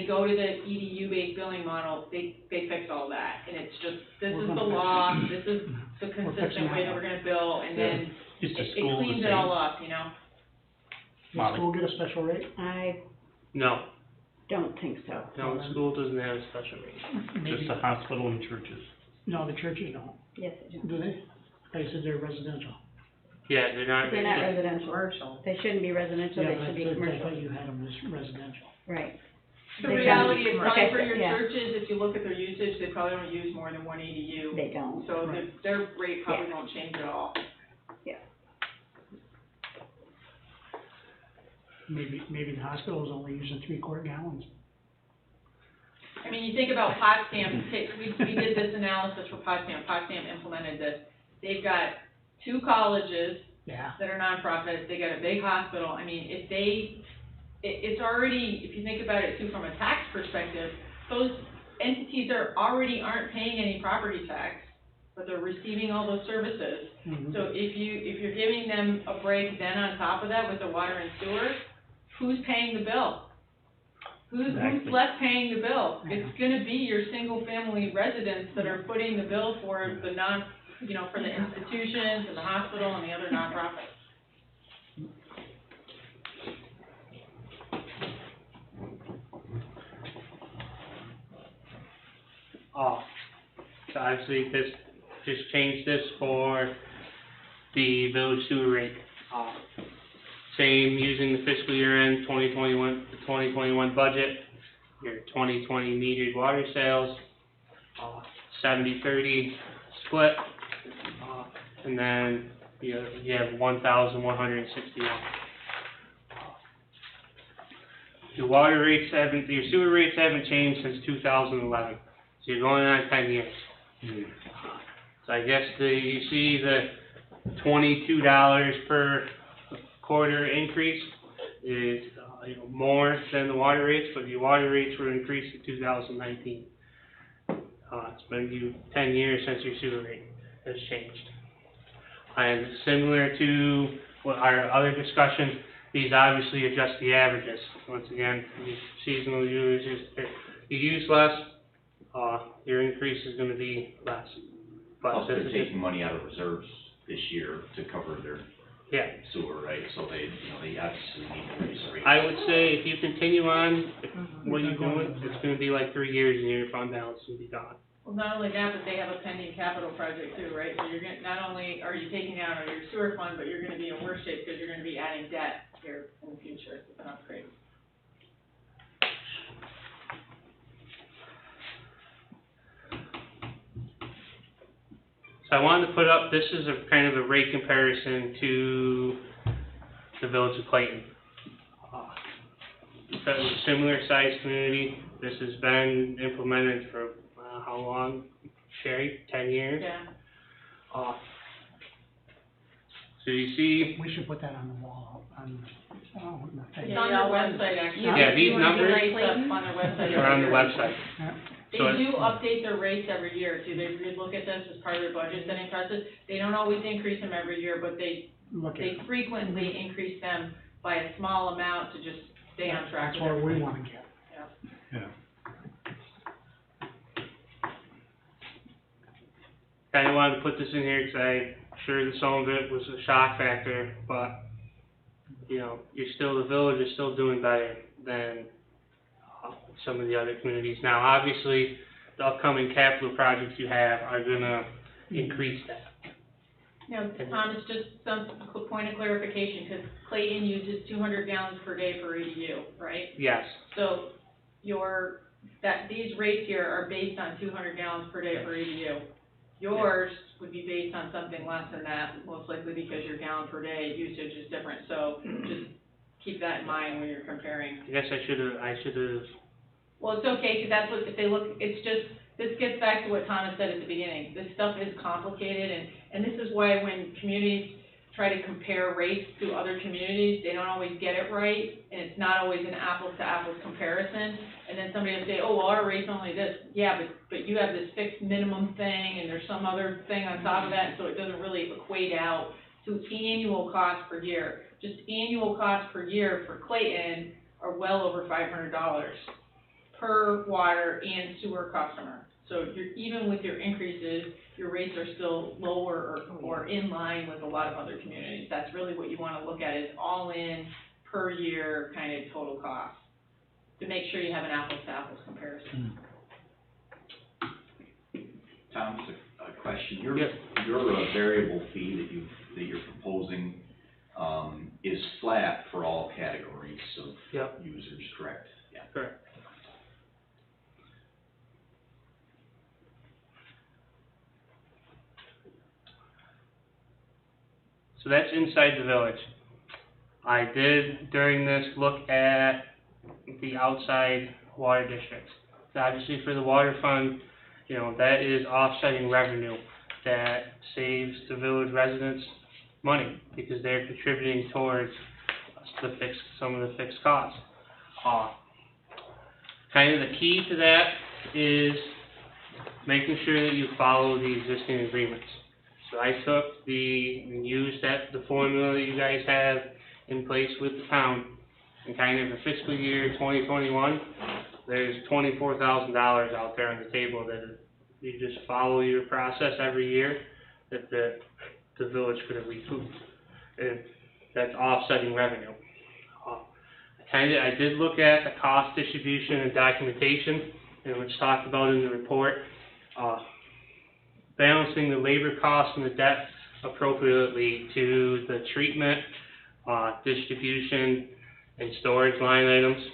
go to the EDU-based billing model, they fix all that, and it's just, this is the law, this is the consistent way that we're gonna bill, and then
Is the
it
school the
cleans it
same?
all up, you know?
Does the school get a special rate?
I
No,
don't think so.
no, the school doesn't have a special rate.
Just the hospital and churches.
No, the churches don't.
Yes, they do.
Do they? They said they're residential.
Yeah, they're not.
They're not residential.
Commercial.
They shouldn't be residential,
Yeah,
they should be
I
commercial.
thought you had them as residential.
Right.
The
They
reality is,
don't.
probably for your
Yeah.
churches, if you look at their usage, they probably don't use more than one ADU.
They don't.
So
Right.
their rate probably won't change at all.
Maybe the hospital is only using 3-quart gallons.
I mean, you think about Potsdam, we did this analysis for Potsdam, Potsdam implemented this. They've got 2 colleges
Yeah.
that are nonprofits, they got a big hospital, I mean, it's already, if you think about it too from a tax perspective, those entities aren't paying any property tax, but they're receiving all those services.
Mhm.
So if you're giving them a break then on top of that with the water and sewer, who's paying the bill? Who's left paying the bill? It's gonna be your single-family residents that are footing the bill for the for the institutions and the hospital and the other nonprofits.
So obviously this, just changed this for the village sewer rate. Same using the fiscal year end 2021 budget, your 2020 metered water sales, 70-30 split, and then you have 1,161. Your sewer rates haven't changed since 2011, so you're going on 10 years. So I guess you see the $22 per quarter increase is, more than the water rates, but your water rates were increased in 2019. It's been 10 years since your sewer rate has changed. And similar to what our other discussion, these obviously adjust the averages. Once again, these seasonal users, if you use less, your increase is gonna be less. But
Plus,
this
they're
is
taking money out of reserves this year to cover their
yeah.
sewer, right? So they obviously need to raise rates.
I would say if you continue on what you're doing, it's gonna be like 3 years and your fund balance will be gone.
Well, not only that, but they have a pending capital project too, right? So you're gonna, not only are you taking out your sewer fund, but you're gonna be in worse shape because you're gonna be adding debt here in the future with an upgrade.
So I wanted to put up, this is a kind of a rate comparison to the village of Clayton. It's a similar sized community. This has been implemented for, how long, Sherry? 10 years?
Yeah.
So you see,
We should put that on the wall, on the thing.
It's on their website, actually.
Yeah, these
You wanna do
numbers
rates up on their website.
are on the website.
Yeah.
They
So
do update their rates every year too. They look at this as part of their budget setting process. They don't always increase them every year, but they
Look at it.
frequently increase them by a small amount to just stay on track
That's
with
where we
everything.
wanna get.
Kinda wanted to put this in here because I'm sure that some of it was a shock factor, but, the village is still doing better than some of the other communities. Now, obviously, the upcoming capital projects you have are gonna increase that.
Now, Thomas, just some point of clarification, because Clayton uses 200 gallons per day for EDU, right?
Yes,
So these rates here are based on 200 gallons per day for EDU. Yours would be based on something less than that, most likely because your gallon per day usage is different. So just keep that in mind when you're comparing.
I guess I should've,
Well, it's okay, because that's what, if they look, it's just, this gets back to what Thomas said at the beginning. This stuff is complicated, and this is why when communities try to compare rates to other communities, they don't always get it right, and it's not always an apples-to-apples comparison. And then somebody will say, oh, well, our rate's only this. Yeah, but you have this fixed minimum thing, and there's some other thing on top of that, so it doesn't really equate out to annual cost per year. Just annual cost per year for Clayton are well over $500 per water and sewer customer. So even with your increases, your rates are still lower or in line with a lot of other communities. That's really what you wanna look at, is all in per year kind of total cost, to make sure you have an apples to apples comparison.
Tom, just a question. Your
Yep.
variable fee that you're proposing, is flat for all categories of
Yep.
users, correct? Yeah.
Correct. So that's inside the village. I did, during this, look at the outside water districts. So obviously for the water fund, you know, that is offsetting revenue that saves the village residents money because they're contributing towards some of the fixed costs. Kind of the key to that is making sure that you follow the existing agreements. So I took and used the formula that you guys have in place with the town, and kind of the fiscal year 2021, there's $24,000 out there on the table that you just follow your process every year that the village could have recouped, and that's offsetting revenue. I did look at the cost distribution and documentation, and which talked about in the report, balancing the labor costs and the debt appropriately to the treatment, distribution, and storage line items.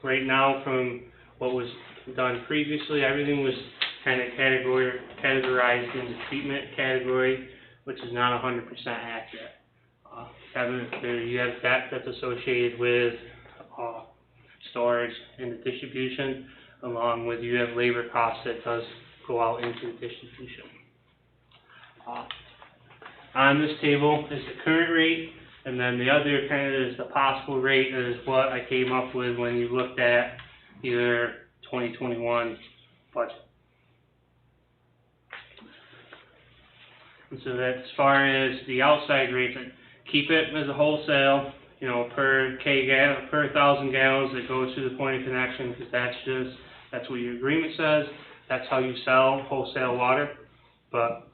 Right now, from what was done previously, everything was kind of categorized in the treatment category, which is not 100% accurate. You have debt that's associated with storage and the distribution, along with you have labor costs that does go out into the distribution. On this table is the current rate, and then the other kind of is the possible rate is what I came up with when you looked at your 2021 budget. And so that as far as the outside rates, keep it as a wholesale, you know, per 1,000 gallons that goes to the point of connection, because that's what your agreement says. That's how you sell wholesale water. But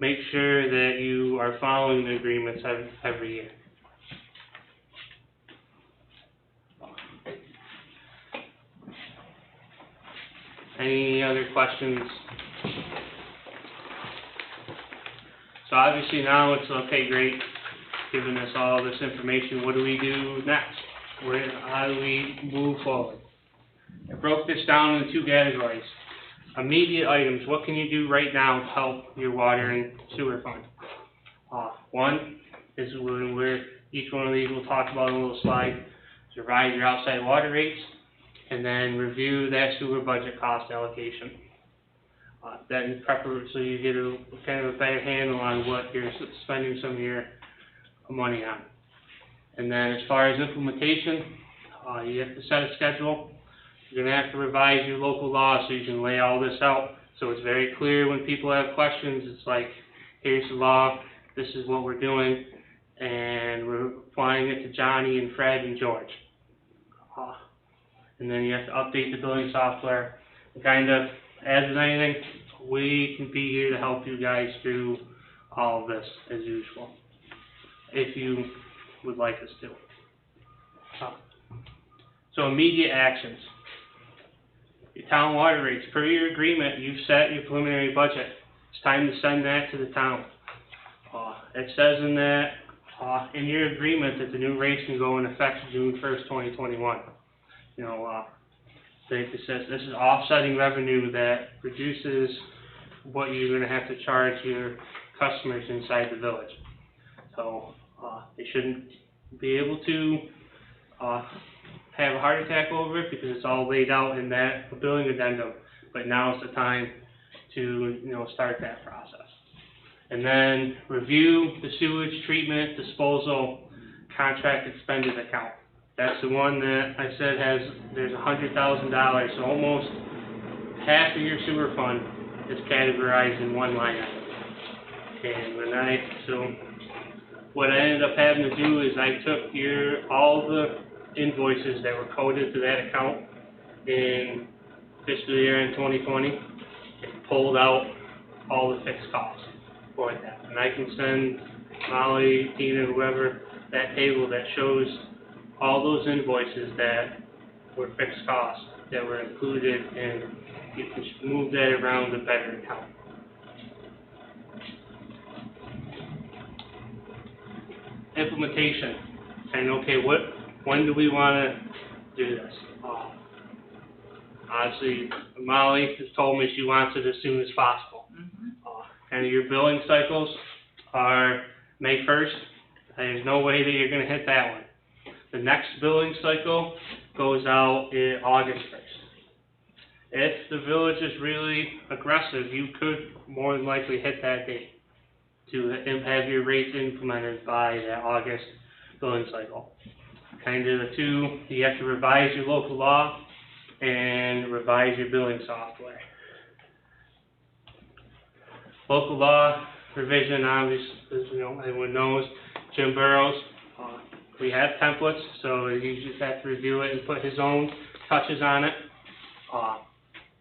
make sure that you are following the agreements every year. Any other questions? So obviously now it's okay, great, giving us all this information. What do we do next? How do we move forward? I broke this down into two categories. Immediate items, what can you do right now to help your water and sewer fund? One is where each one of these we'll talk about in a little slide, is revise your outside water rates, and then review that sewer budget cost allocation. Then so you get a kind of a better handle on what you're spending some of your money on. And then as far as implementation, you have to set a schedule. You're going to have to revise your local law so you can lay all this out so it's very clear when people have questions. It's like, here's the law, this is what we're doing, and we're applying it to Johnny and Fred and George. And then you have to update the billing software. Kind of, as with anything, we can be here to help you guys through all of this as usual, if you would like us to. So immediate actions. Your town water rates, per your agreement, you've set your preliminary budget. It's time to send that to the town. It says in that, in your agreement, that the new rates can go in effect June 1st, 2021. You know, it says this is offsetting revenue that reduces what you're going to have to charge your customers inside the village. So they shouldn't be able to have a heart attack over it because it's all laid out in that billing addendum. But now is the time to, you know, start that process. And then review the sewage treatment disposal contract expended account. That's the one that I said there's $100,000, so almost half of your sewer fund is categorized in one line item. And so what I ended up having to do is I took all the invoices that were coded to that account in fiscal year in 2020 and pulled out all the fixed costs for that. And I can send Molly, Tina, whoever, that table that shows all those invoices that were fixed costs that were included, and you can move that around the better account. Implementation. And okay, when do we want to do this? Obviously, Molly has told me she wants it as soon as possible. kind of your billing cycles are May 1st. There's no way that you're gonna hit that one. The next billing cycle goes out in August 1st. If the village is really aggressive, you could more than likely hit that date to have your rates implemented by that August billing cycle. Kind of the two, you have to revise your local law and revise your billing software. Local law revision, obviously, as you know, everyone knows, Jim Burrows, we have templates, so you just have to review it and put his own touches on it.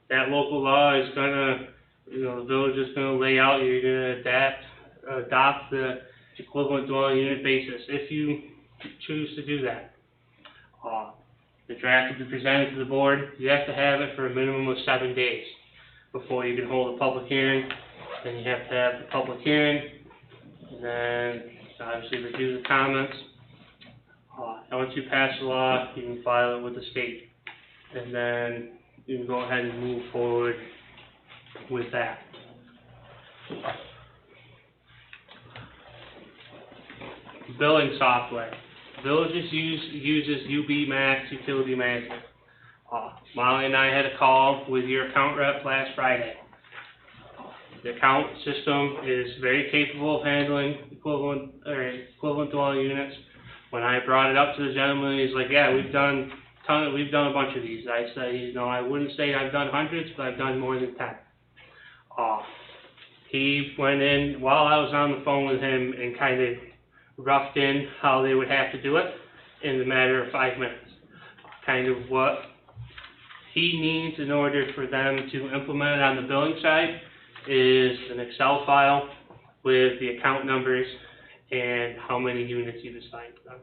That local law is gonna, the village is gonna lay out, you're gonna adopt the equivalent dwelling unit basis, if you choose to do that. The draft will be presented to the board. You have to have it for a minimum of 7 days before you can hold a public hearing. Then you have to have the public hearing, and then obviously review the comments. And once you pass the law, you can file it with the state, and then you can go ahead and move forward with that. Billing software. Villages uses UB Max Utility Management. Molly and I had a call with your account rep last Friday. The account system is very capable of handling equivalent dwelling units. When I brought it up to the gentleman, he's like, "Yeah, we've done a bunch of these." I said, I wouldn't say I've done hundreds, but I've done more than 10. He went in while I was on the phone with him and kind of roughed in how they would have to do it in the matter of 5 minutes. Kind of what he needs in order for them to implement it on the billing side is an Excel file with the account numbers and how many units you've assigned to them.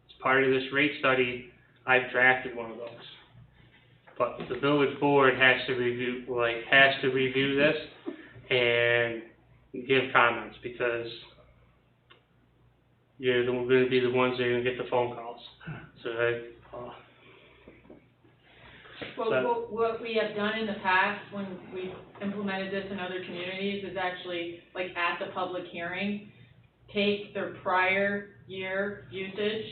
As part of this rate study, I've drafted one of those. But the village board has to review this and give comments, because you're going to be the ones that are going to get the phone calls. So
Well, what we have done in the past when we've implemented this in other communities is actually, like at the public hearing, take their prior year usage,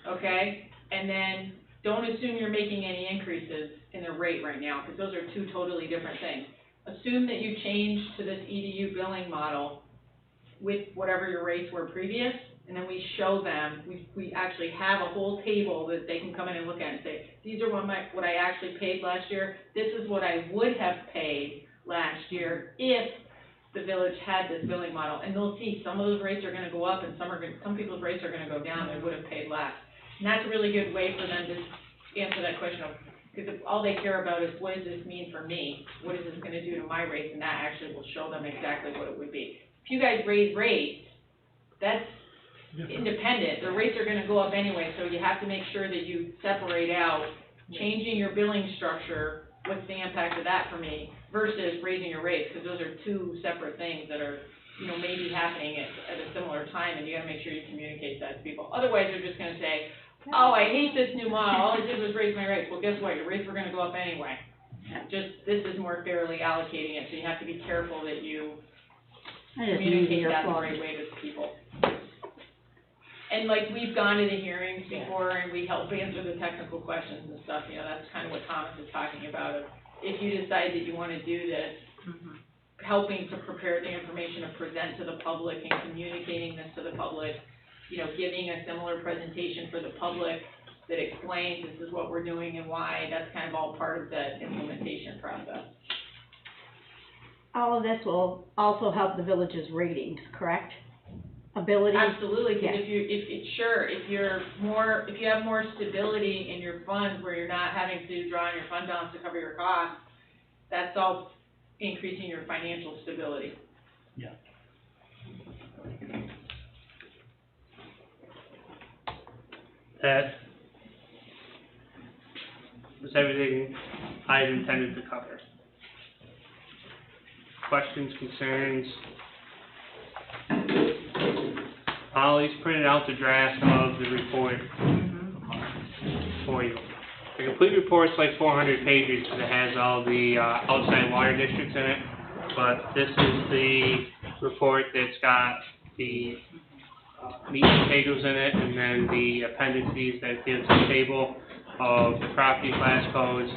okay? And then don't assume you're making any increases in the rate right now, because those are two totally different things. Assume that you changed to this EDU billing model with whatever your rates were previous, and then we show them, we actually have a whole table that they can come in and look at and say, these are what I actually paid last year, this is what I would have paid last year if the village had this billing model. And they'll see some of those rates are gonna go up and some people's rates are gonna go down, they would have paid less. And that's a really good way for them to answer that question of, because all they care about is, what does this mean for me? What is this gonna do to my rates? And that actually will show them exactly what it would be. If you guys raise rates, that's independent, the rates are gonna go up anyway, so you have to make sure that you separate out changing your billing structure, what's the impact of that for me, versus raising your rates, because those are two separate things that are, maybe happening at a similar time, and you gotta make sure you communicate that to people. Otherwise, they're just gonna say, oh, I hate this new model, all it did was raise my rates. Well, guess what, your rates were gonna go up anyway. This is more fairly allocating it, so you have to be careful that you communicate that the right way to people. And like, we've gone to the hearings before, and we help answer the technical questions and stuff, that's kind of what Thomas is talking about. If you decide that you want to do this, helping to prepare the information to present to the public and communicating this to the public, giving a similar presentation for the public that explains this is what we're doing and why, that's kind of all part of the implementation process.
All of this will also help the village's ratings, correct? Ability?
Absolutely, because
Yeah.
if you have more stability in your funds where you're not having to draw on your fund balance to cover your costs, that's all increasing your financial stability.
Yeah.
that was everything I intended to cover. Questions, concerns? Molly's printed out the draft of the report for you. The complete report's like 400 pages because it has all the outside water districts in it. but this is the report that's got the meat and potatoes in it, and then the appendices that gives a table of the property class codes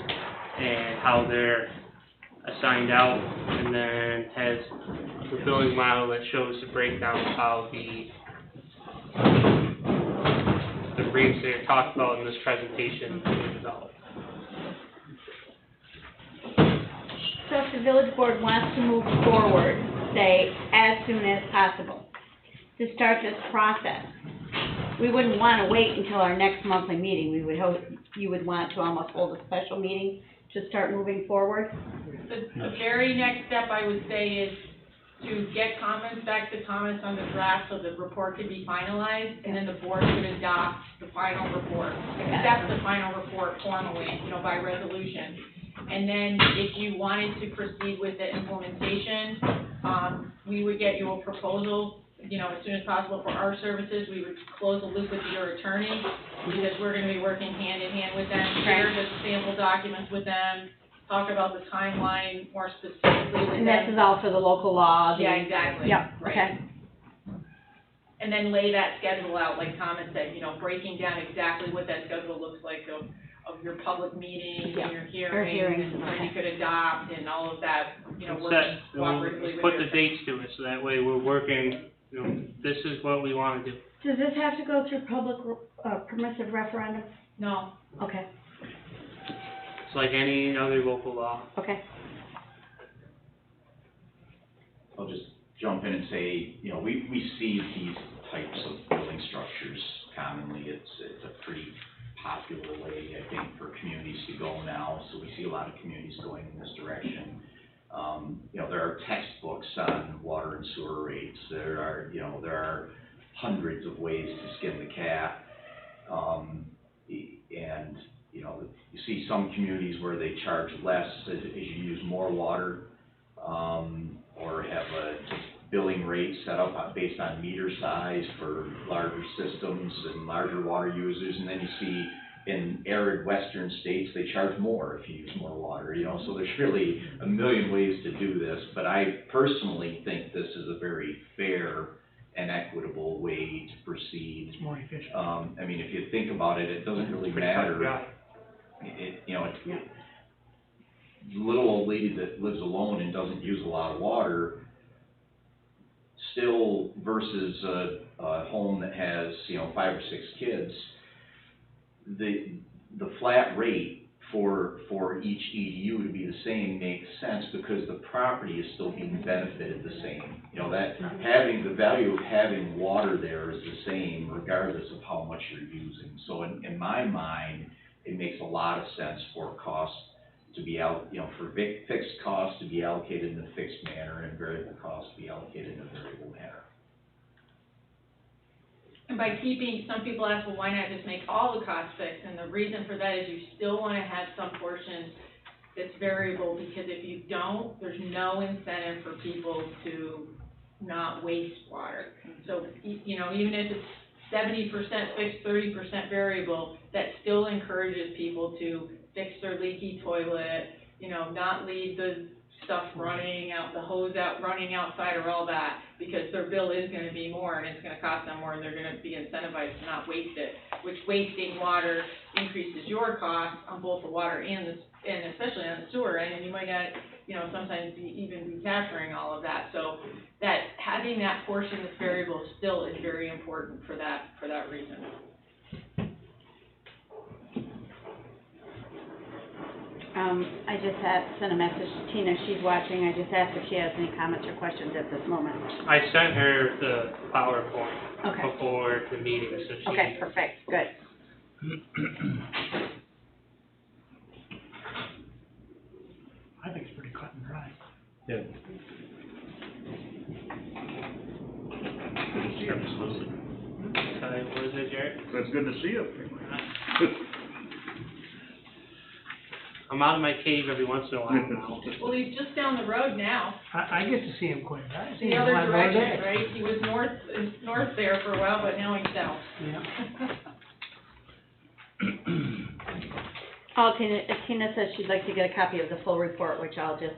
and how they're assigned out, and then has the billing model that shows the breakdown of how the rates that are talked about in this presentation were developed.
So if the village board wants to move forward, say, as soon as possible, to start this process, we wouldn't wanna wait until our next monthly meeting, we would hope, you would want to almost hold a special meeting to start moving forward?
The very next step, I would say, is to get comments back to Thomas on the draft so the report could be finalized, and then the board could adopt the final report, accept the final report formally, by resolution. And then if you wanted to proceed with the implementation, we would get you a proposal, as soon as possible for our services. We would close the loop with your attorney, because we're gonna be working hand in hand with them, share the sample documents with them, talk about the timeline more specifically with
And this
them.
is all for the local law?
Yeah, exactly.
Yep,
Right.
okay.
And then lay that schedule out, like Thomas said, breaking down exactly what that schedule looks like of your public meetings
Yeah,
and your
or
hearings,
hearings,
and when
okay.
you could adopt and all of that, working
Set,
cooperatively with
put
your-
the dates to it, so that way we're working, this is what we wanna do.
Does this have to go through public, permissive referendum?
No,
Okay,
It's like any other local law.
okay.
I'll just jump in and say, we see these types of building structures commonly. It's a pretty popular way, I think, for communities to go now, so we see a lot of communities going in this direction. There are textbooks on water and sewer rates. There are hundreds of ways to skin the cat. And, you see some communities where they charge less as you use more water, or have a billing rate set up based on meter size for larger systems and larger water users. And then you see in arid western states, they charge more if you use more water, so there's really a million ways to do this. But I personally think this is a very fair and equitable way to proceed.
It's more efficient.
If you think about it, it doesn't really
Pretty cut and
matter.
dry.
The little old lady that lives alone and doesn't use a lot of water, still versus a home that has, 5 or 6 kids, the flat rate for each EDU to be the same makes sense, because the property is still being benefited the same. That having, the value of having water there is the same regardless of how much you're using. So in my mind, it makes a lot of sense for costs to be for fixed costs to be allocated in a fixed manner, and variable costs to be allocated in a variable manner.
and by keeping, some people ask, well, why not just make all the costs fixed? And the reason for that is you still wanna have some portion that's variable, because if you don't, there's no incentive for people to not waste water. So, even if it's 70% fixed, 30% variable, that still encourages people to fix their leaky toilet, not leave the stuff running out, the hose out, running outside, or all that, because their bill is gonna be more, and it's gonna cost them more, and they're gonna be incentivized to not waste it, which wasting water increases your cost on both the water and especially on the sewer end, and you might not, sometimes even be capturing all of that. So that having that portion that's variable still is very important for that reason.
I just sent a message to Tina, she's watching, I just asked if she has any comments or questions at this moment.
I sent her the PowerPoint
Okay.
before the meeting, so she.
Okay, perfect, good.
I think it's pretty cut and dry.
Yeah.
Good to see you, absolutely.
What is it, Jared?
It's good to see you.
I'm out of my cave every once in a while now.
Well, he's just down the road now,
I get to see him quite, I see
the
him
other
live every
direction,
day.
right? He was north there for a while, but now he's south.
Yeah.
Tina says she'd like to get a copy of the full report, which I'll just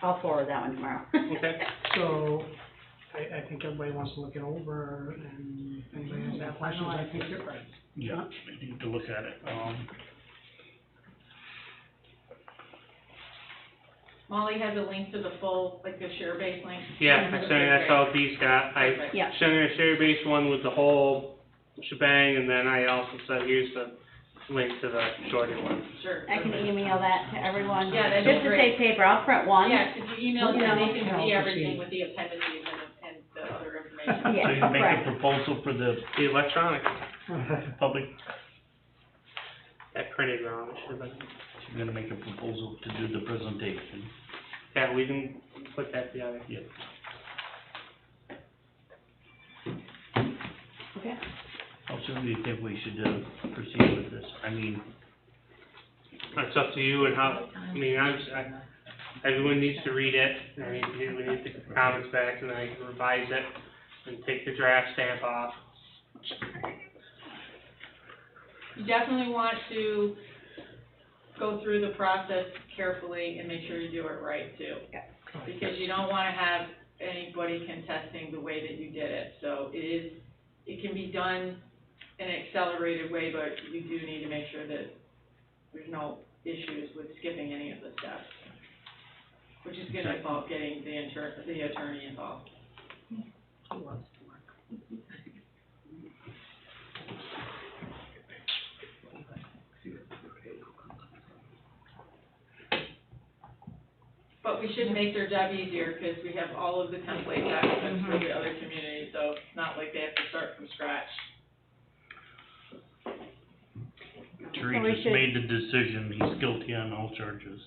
I'll forward that one tomorrow.
Okay.
So, I think everybody wants to look it over, and if anybody has any questions, I think they're right.
Yeah, I need to look at it,
Molly has a link to the full, like the share base link.
Yeah, I sent it, that's all Dee's got. I
Perfect.
Yeah.
sent her a share base one with the whole shebang, and then I also said, here's the link to the shorter one.
Sure.
I can email that to everyone.
Yeah, that'd be
Just to
great.
save paper, I'll print one.
Yeah, if you email them, they can
Yeah.
see everything with the appendices and the other information.
Yeah,
so you make
correct.
a proposal for the
The electronic,
public,
that printed wrong, it should have been.
you're gonna make a proposal to do the presentation.
Yeah, we can put that together.
Yeah.
Okay.
How soon do you think we should, proceed with this? I mean,
It's up to you and how, I mean, everyone needs to read it, and we need the comments back, and then I can revise it and take the draft stamp off.
You definitely want to go through the process carefully and make sure you do it right too. Because you don't wanna have anybody contesting the way that you did it. So it can be done in an accelerated way, but you do need to make sure that there's no issues with skipping any of the steps. Which is gonna involve getting the attorney involved. But we should make their job easier, because we have all of the template documents for the other communities, so it's not like they have to start from scratch.
Terry
we
just
should-
made the decision, he's guilty on all charges.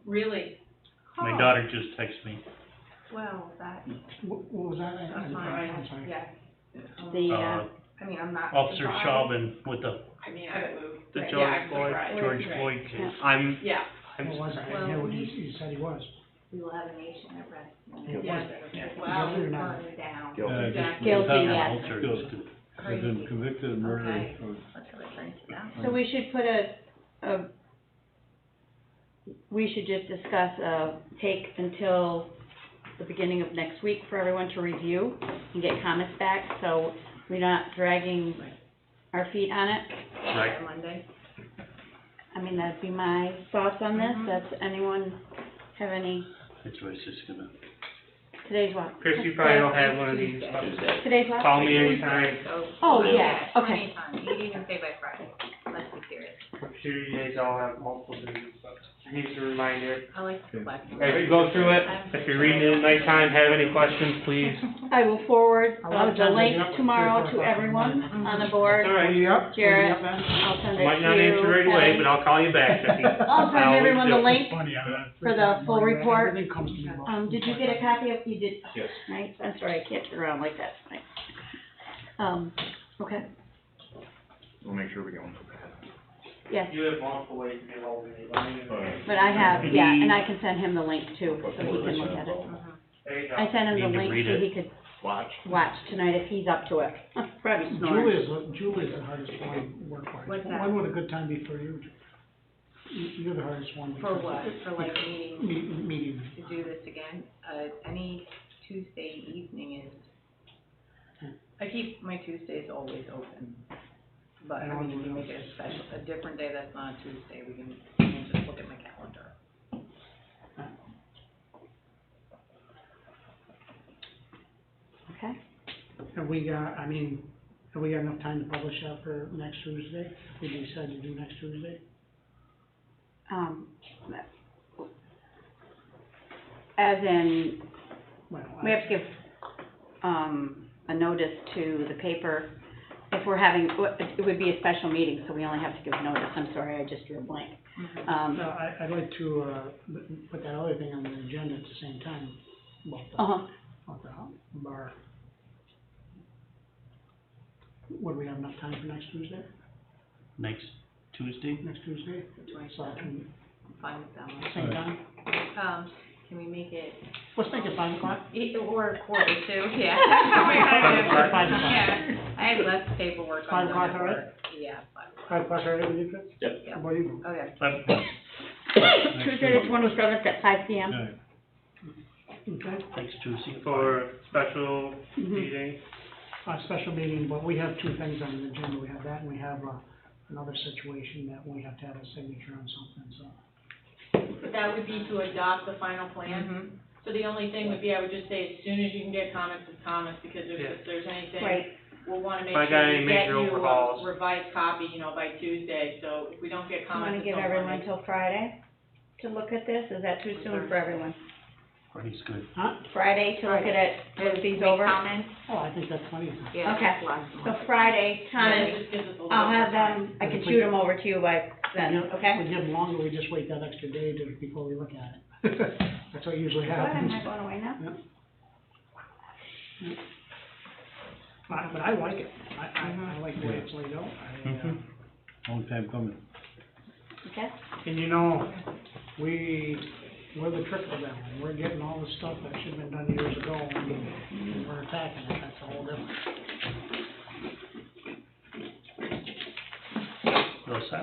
Really?
My daughter just texted me.
Well, that,
What was that?
that's
I'm
fine,
sorry.
yeah.
The,
I mean, I'm not
Officer
surprised.
Chauvin with the
I mean, I would.
The
Yeah,
George
I'm
Floyd.
surprised.
George
Right.
Floyd case.
I'm
Yeah,
What was it? I
Well,
didn't hear what
we-
you said he was.
We will have a nation at rest.
Yeah.
yeah.
Wow,
Guilty or not?
burn it down.
Exactly.
Guilty,
On
yeah.
all charges.
I've been convicted of murder.
Okay.
or-
Let's really turn it down.
so we should put we should just discuss, take until the beginning of next week for everyone to review and get comments back, so we're not dragging our feet on it.
Right.
Monday.
I mean, that'd be my thoughts on this. Does anyone have any,
That's what I was just gonna,
today's what?
Chris, you probably don't have one of these.
Tuesday.
Today's what?
Call me anytime.
Oh, yeah, okay.
Anytime, you'd even say by Friday, let's be serious.
I'm sure you guys all have multiple duties, but just a reminder.
I like to collect.
As you go through it, if you're reading it at nighttime, have any questions, please.
I will forward
A lot of
the
times I
link
get up at
tomorrow
3 or 4
to
o'clock in the
everyone
morning.
on the board.
All right.
Are you up?
Jarrett.
Are you up, Ben?
I'll send it to you.
Might not answer right away,
Patty.
but I'll call you back if you.
I'll send
always
everyone the
do.
link.
Funny,
For the full report.
Everything comes to me about.
Did you get a copy of, you did?
Yes.
Right, I'm sorry, I can't turn around like that tonight. Okay,
We'll make sure we go.
yes,
You have multiple ways to get hold of me. Let me know.
but I have, yeah, and I can send him the link too, so he can look at it.
There you go.
I sent him the
Need to
link
read
so
it.
he could
Watch.
watch tonight if he's up to it. Probably snoring.
Julie's the hardest one to work with.
What's that?
When would a good time be for you? You're the hardest one.
For what, for like meetings,
Meetings.
to do this again, any Tuesday evening is, I keep my Tuesdays always open. But, I mean, if you make it a special, a different day that's not a Tuesday, we can just look at my calendar.
Okay,
Have we got enough time to publish that for next Tuesday? Did you decide to do next Tuesday?
as in,
Well,
we have to give, a notice to the paper if we're having, it would be a special meeting, so we only have to give notice. I'm sorry, I just drew a blank.
I'd like to, put that other thing on the agenda at the same time,
Uh-huh.
about the bar. Would we have enough time for next Tuesday?
next Tuesday?
Next Tuesday? So I can,
Fine with that one.
same time?
Can we make it,
Let's make it 5 o'clock.
or 1:45, yeah.
Five o'clock.
Yeah, I have less paperwork
5
on
o'clock,
that
all right?
work. Yeah, 5 o'clock.
5 o'clock, all right with you, Chris?
Yep.
Yeah.
How about you?
Okay.
5 o'clock.
Tuesday the 27th at 5 p.m.
All right.
Okay,
Thanks, Tuesday.
for special
Mhm.
meeting.
a special meeting, but we have two things on the agenda, we have that, and we have, another situation that we have to have a signature on something, so.
But that would be to adopt the final plan.
Mhm.
So the only thing would be, I would just say, as soon as you can get comments, is comments, because
Yeah.
if there's anything,
Right,
we'll wanna make
If I
sure
got
we
any
get
major
you
overhauls.
a revised copy, by Tuesday, so if we don't get
you
comments
wanna give
until
everyone
Monday.
till Friday to look at this, is that too soon for everyone?
Friday's good.
Huh?
Friday to look at it, look these
Make
over?
comments?
Oh, I think that's funny.
Yeah,
Okay.
that's lots of
So
money.
Friday,
Yeah,
time,
it just gives us a little
I'll have
more time.
them, I can shoot them over to you by then, okay?
We give them longer, we just wait that extra day before we look at it. That's what usually
Go ahead,
happens.
am I going away now?
But I like it, I like the way it's laid out,
Mhm.
Long time coming.
Okay,
and we're the trickle down, we're getting all the stuff that should've been done years ago, and we're attacking it, that's the whole difference.